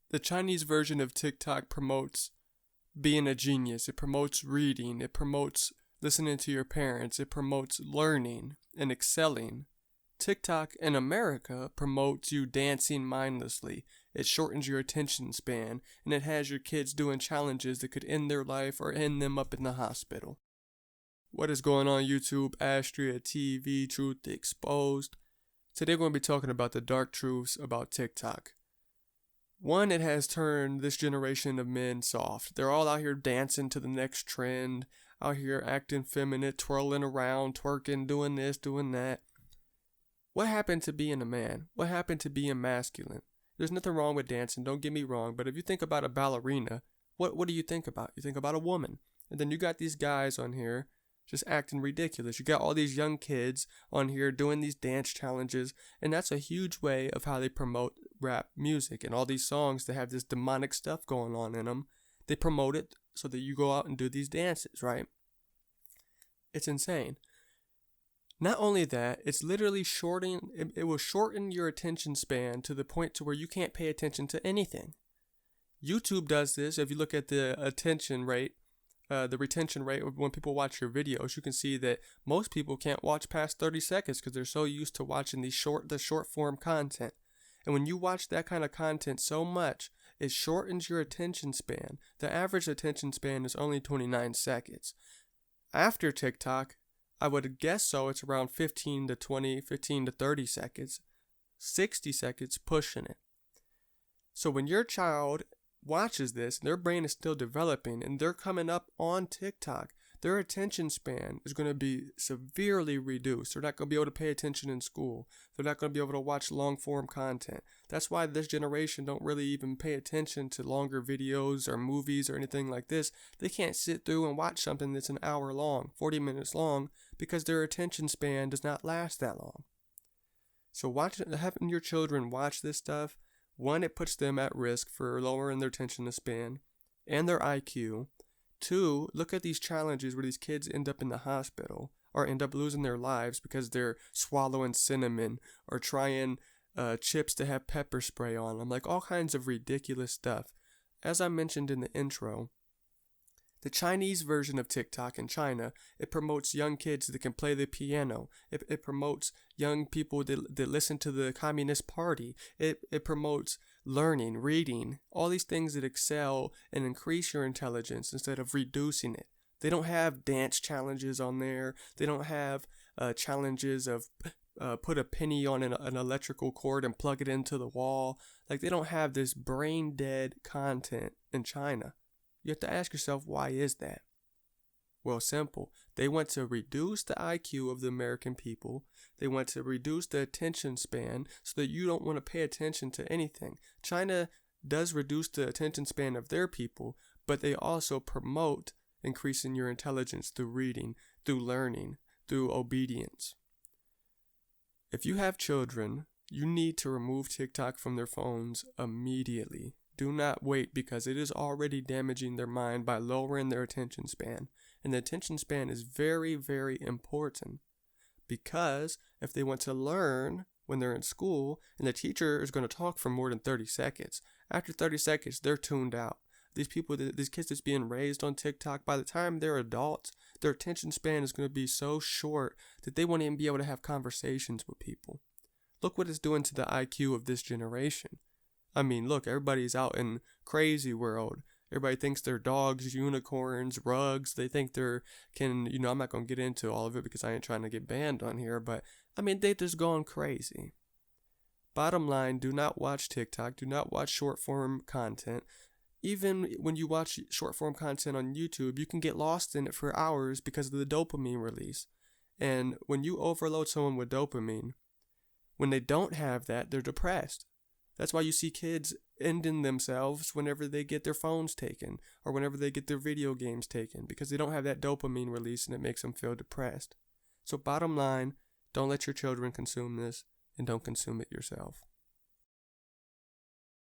The Chinese version of TikTok promotes being a genius. It promotes reading. It promotes listening to your parents. It promotes learning and excelling. TikTok in America promotes you dancing mindlessly. It shortens your attention span, and it has your kids doing challenges that could end their life or end them up in the hospital. What is going on, YouTube? Astria TV, Truth Exposed. Today we're going to be talking about the dark truths about TikTok. One, it has turned this generation of men soft. They're all out here dancing to the next trend, out here acting feminine, twirling around, twerking, doing this, doing that. What happened to being a man? What happened to being masculine? There's nothing wrong with dancing, don't get me wrong, but if you think about a ballerina, what do you think about? You think about a woman. And then you got these guys on here just acting ridiculous. You got all these young kids on here doing these dance challenges, and that's a huge way of how they promote rap music and all these songs that have this demonic stuff going on in them. They promote it so that you go out and do these dances, right? It's insane. Not only that, it's literally it will shorten your attention span to the point to where you can't pay attention to anything. YouTube does this. If you look at the attention rate, the retention rate when people watch your videos, you can see that most people can't watch past 30 seconds because they're so used to watching the short form content. And when you watch that kind of content so much, it shortens your attention span. The average attention span is only 29 seconds. After TikTok, I would guess so, it's around 15 to 30 seconds. 60 seconds pushing it. So when your child watches this, their brain is still developing and they're coming up on TikTok, their attention span is going to be severely reduced. They're not going to be able to pay attention in school. They're not going to be able to watch long form content. That's why this generation don't really even pay attention to longer videos or movies or anything like this. They can't sit through and watch something that's an hour long, 40 minutes long, because their attention span does not last that long. So having your children watch this stuff, one, it puts them at risk for lowering their attention span and their IQ. Two, look at these challenges where these kids end up in the hospital or end up losing their lives because they're swallowing cinnamon or trying chips to have pepper spray on them, like all kinds of ridiculous stuff. As I mentioned in the intro, the Chinese version of TikTok in China, it promotes young kids that can play the piano. It promotes young people that listen to the Communist Party. It promotes learning, reading, all these things that excel and increase your intelligence instead of reducing it. They don't have dance challenges on there. They don't have challenges of put a penny on an electrical cord and plug it into the wall. Like, they don't have this brain dead content in China. You have to ask yourself, why is that? Well, simple. They want to reduce the IQ of the American people. They want to reduce the attention span so that you don't want to pay attention to anything. China does reduce the attention span of their people, but they also promote increasing your intelligence through reading, through learning, through obedience. If you have children, you need to remove TikTok from their phones immediately. Do not wait, because it is already damaging their mind by lowering their attention span. And the attention span is very, very important, because if they want to learn when they're in school and the teacher is going to talk for more than 30 seconds, after 30 seconds, they're tuned out. These kids that's being raised on TikTok, by the time they're adults, their attention span is going to be so short that they won't even be able to have conversations with people. Look what it's doing to the IQ of this generation. I mean, look, everybody's out in crazy world. Everybody thinks they're dogs, unicorns, rugs. They think I'm not going to get into all of it because I ain't trying to get banned on here, but I mean, they just gone crazy. Bottom line, do not watch TikTok. Do not watch short form content. Even when you watch short form content on YouTube, you can get lost in it for hours because of the dopamine release. And when you overload someone with dopamine, when they don't have that, they're depressed. That's why you see kids ending themselves whenever they get their phones taken or whenever they get their video games taken, because they don't have that dopamine release and it makes them feel depressed. So bottom line, don't let your children consume this and don't consume it yourself.